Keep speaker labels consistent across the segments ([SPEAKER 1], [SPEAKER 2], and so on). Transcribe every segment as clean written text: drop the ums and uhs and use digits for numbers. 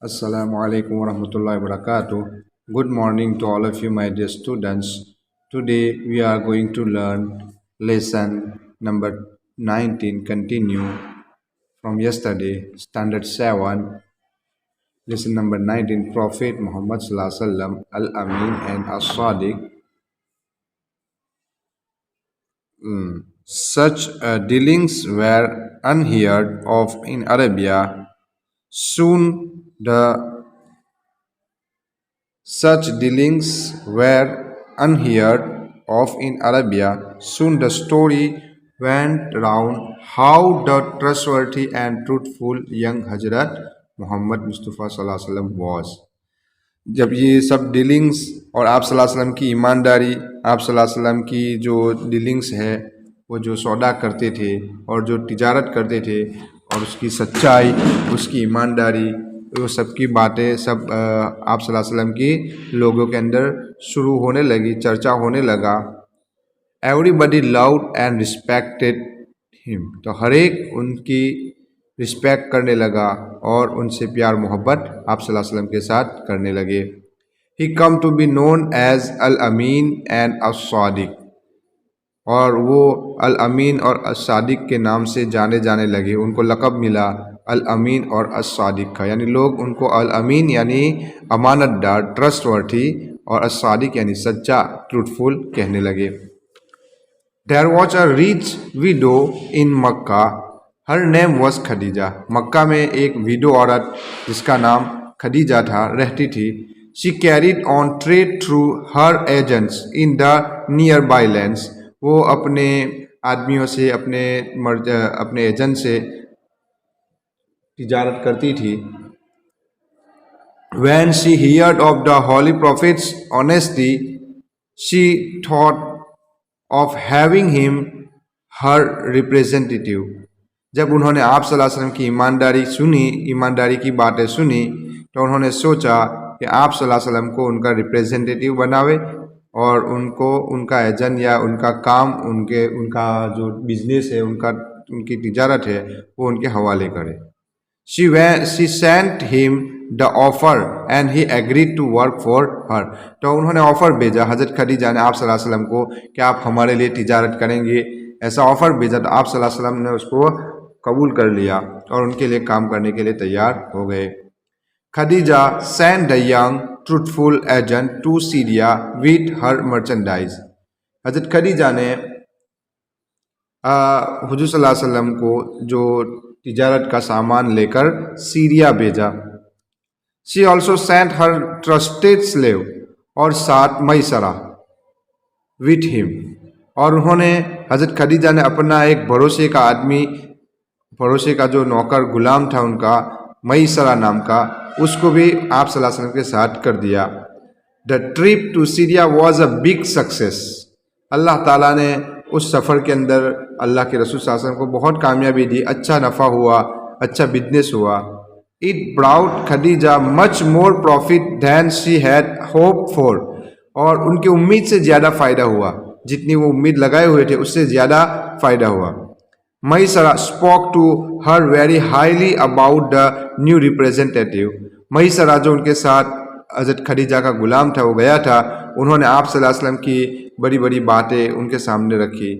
[SPEAKER 1] Assalamu alaikum warahmatullahi wabarakatuh. Good morning to all of you, my dear students. Today we are going to learn lesson number 19, continue from yesterday, standard 7, lesson number 19, Prophet Muhammad Sallallahu Alaihi Wasallam, Al-Amin and As-Sadiq. Such dealings were unheard of in Arabia. Soon the Such dealings were unheard of in Arabia. Soon the story went round how the trustworthy and truthful young Hazrat Muhammad Mustafa Sallallahu Alaihi Wasallam was. जब ये सब dealings और आप सल्लल्लाहु अलैहि वसल्लम की ईमानदारी, आप सल्लल्लाहु अलैहि वसल्लम की जो डीलिंग्स है, वो जो सौदा करते थे और जो तिजारत करते थे और उसकी सच्चाई, उसकी ईमानदारी, वो सब की बातें सब आप सल्लल्लाहु अलैहि वसल्लम की लोगों के अंदर शुरू होने लगी, चर्चा होने लगा। Everybody loved and respected him, तो हर एक उनकी रिस्पेक्ट करने लगा और उनसे प्यार मोहब्बत आप सल्लल्लाहु अलैहि वसल्लम के साथ करने लगे। He come to be known as Al Amin and As-Sadiq, और वो अल अमीन और अस-सादिक के नाम से जाने जाने लगे। उनको लक़ब मिला अल अमीन और अस-सादिक का, यानी लोग उनको अल अमीन यानी अमानतदार, ट्रस्टवर्थी, और अस-सादिक यानी सच्चा, ट्रूथफुल कहने लगे। There was a rich widow in Mecca, her name was Khadija. Mecca में एक विडो औरत जिसका नाम खदीजा था रहती थी। She carried on trade through her agents in the near by lands, वो अपने आदमियों से, अपने एजेंट से तिजारत करती थी। When she heard of the Holy Prophet's honesty, she thought of having him her representative. जब उन्होंने आप सल्लल्लाहु अलैहि वसल्लम की ईमानदारी सुनी, ईमानदारी की बातें सुनी, तो उन्होंने सोचा कि आप सल्लल्लाहु अलैहि वसल्लम को उनका रिप्रेजेंटेटिव बनावे और उनको उनका एजेंट या उनका काम, उनका जो बिजनेस है, उनकी तिजारत है, वो उनके हवाले करे। She sent him the offer and he agreed to work for her. तो उन्होंने ऑफ़र भेजा, हज़रत खदीजा ने आप सल्लल्लाहु अलैहि वसल्लम को कि आप हमारे लिए तिजारत करेंगे, ऐसा ऑफ़र भेजा। तो आप सल्लल्लाहु अलैहि वसल्लम ने उसको कबूल कर लिया और उनके लिए काम करने के लिए तैयार हो गए। Khadija sent the young truthful agent to Syria with her merchandise. हज़रत खदीजा ने हुजूर सल्लल्लाहु अलैहि वसल्लम को जो तिजारत का सामान लेकर सीरिया भेजा। She also sent her trusted slave, और साथ मैसरा विथ हिम, और उन्होंने, हज़रत खदीजा ने अपना एक भरोसे का आदमी, भरोसे का जो नौकर गुलाम था उनका, मैसरा नाम का, उसको भी आप सल्लल्लाहु अलैहि वसल्लम के साथ कर दिया। The trip to Syria was a big success, Allah Taala ने उस सफ़र के अंदर अल्लाह के रसूल सल्लल्लाहु अलैहि वसल्लम को बहुत कामयाबी दी, अच्छा नफ़ा हुआ, अच्छा बिजनेस हुआ। It brought Khadija much more profit than she had hoped for, और उनकी उम्मीद से ज़्यादा फ़ायदा हुआ, जितनी वो उम्मीद लगाए हुए थे उससे ज़्यादा फ़ायदा हुआ। Maisara spoke to her very highly about the new representative, Maisara जो उनके साथ हज़रत खदीजा का गुलाम था, वो गया था, उन्होंने आप सल्लल्लाहु अलैहि वसल्लम की बड़ी बड़ी बातें उनके सामने रखी।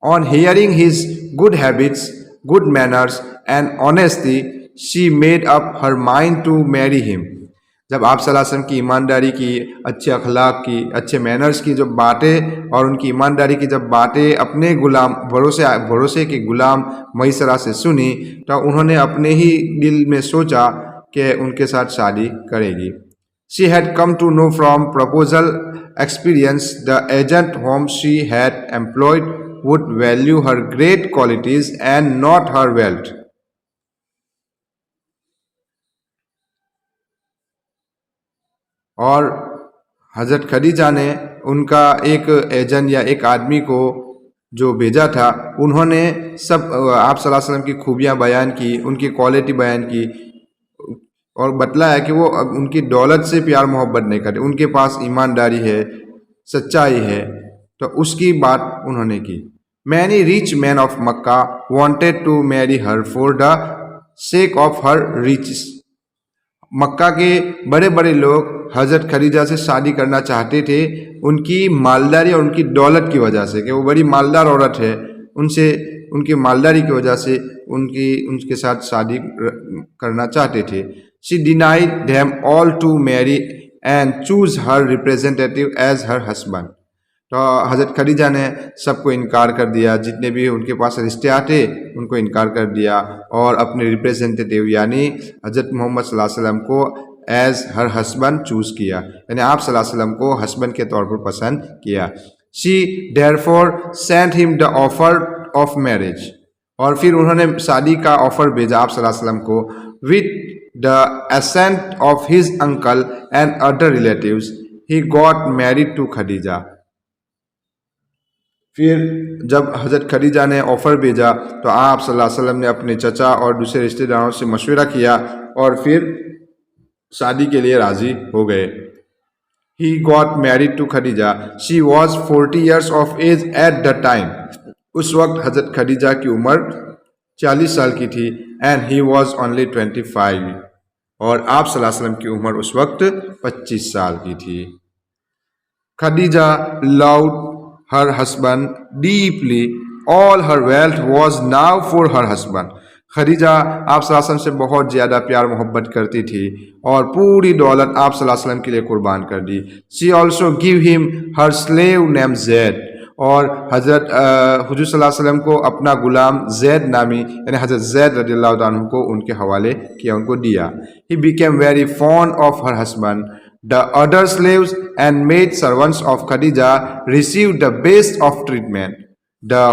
[SPEAKER 1] On hearing his good habits, good manners and honesty, she made up her mind to marry him. जब आप सल्लल्लाहु अलैहि वसल्लम की ईमानदारी की, अच्छे अखलाक की, अच्छे मैनर्स की जब बातें और उनकी ईमानदारी की जब बातें अपने गुलाम, भरोसे के गुलाम मैसरा से सुनी, तो उन्होंने अपने ही दिल में सोचा कि उनके साथ शादी करेगी। She had come to know from proposal experience the agent whom she had employed would value her great qualities and not her wealth. और हज़रत खदीजा ने उनका एक एजेंट या एक आदमी को जो भेजा था, उन्होंने सब आप सल्लल्लाहु अलैहि वसल्लम की खूबियाँ बयान की, उनकी क्वालिटी बयान की, और बतलाया कि वो उनकी दौलत से प्यार मोहब्बत नहीं करते, उनके पास ईमानदारी है, सच्चाई है, तो उसकी बात उन्होंने की। Many rich man of Mecca wanted to marry her for the sake of her riches, Mecca के बड़े बड़े लोग हज़रत खदीजा से शादी करना चाहते थे, उनकी मालदारी और उनकी दौलत की वजह से, कि वो बड़ी मालदार औरत है, उनसे उनकी मालदारी की वजह से उनके साथ शादी करना चाहते थे। She denied them all to marry and chose her representative as her husband. तो हज़रत खदीजा ने सबको इनकार कर दिया, जितने भी उनके पास रिश्ते आते उनको इनकार कर दिया और अपने रिप्रेजेंटेटिव यानी हज़रत मोहम्मद सल्लल्लाहु अलैहि वसल्लम को एज हर हस्बैंड चूज़ किया, यानी आप सल्लल्लाहु अलैहि वसल्लम को हस्बैंड के तौर पर पसंद किया। She therefore sent him the offer of marriage, और फिर उन्होंने शादी का ऑफर भेजा आप सल्लल्लाहु अलैहि वसल्लम को। With the assent of his uncle and other relatives he got married to Khadija. फिर जब हज़रत खदीजा ने ऑफ़र भेजा तो आप सल्लल्लाहु अलैहि वसल्लम ने अपने चचा और दूसरे रिश्तेदारों से मशवरा किया और फिर शादी के लिए राज़ी हो गए। He got married to Khadija, she was 40 years of age at the time. उस वक्त हज़रत खदीजा की उम्र 40 साल की थी। एंड ही वॉज ओनली 25, और आप सल्लल्लाहु अलैहि वसल्लम की उम्र उस वक्त 25 साल की थी। Khadija loved her husband deeply. All her wealth was now for her husband. Khadija आप सल्लल्लाहु अलैहि वसल्लम से बहुत ज़्यादा प्यार मोहब्बत करती थी और पूरी दौलत आप सल्लल्लाहु अलैहि वसल्लम के लिए कुर्बान कर दी। She also give him her slave named Zaid, और हज़रत हुजूर सल्लल्लाहु अलैहि वसल्लम को अपना गुलाम जैद नामी यानी हज़रत जैद रज़ियल्लाहु अन्हु को उनके हवाले किया, उनको दिया। He became very fond of her husband. The other slaves and maid servants of Khadija received the best of treatment. The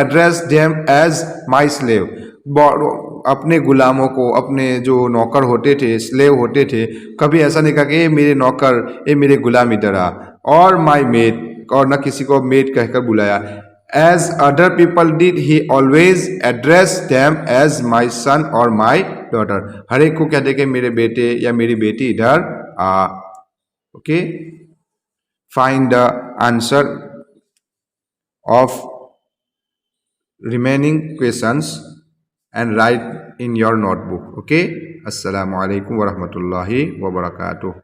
[SPEAKER 1] addressed them as my slave. अपने गुलामों को, अपने जो नौकर होते थे, स्लेव होते थे, कभी ऐसा नहीं कहा कि ये मेरे नौकर, ये मेरे गुलाम इधर आ, और माई मेड, और न किसी को मेड कहकर बुलाया। As other people did, he always addressed them as my son or my daughter. हर एक को कहते कि मेरे बेटे या मेरी बेटी इधर आ। Okay, find the answer of remaining questions and write in your notebook. Okay, assalamu alaikum warahmatullahi wabarakatuh.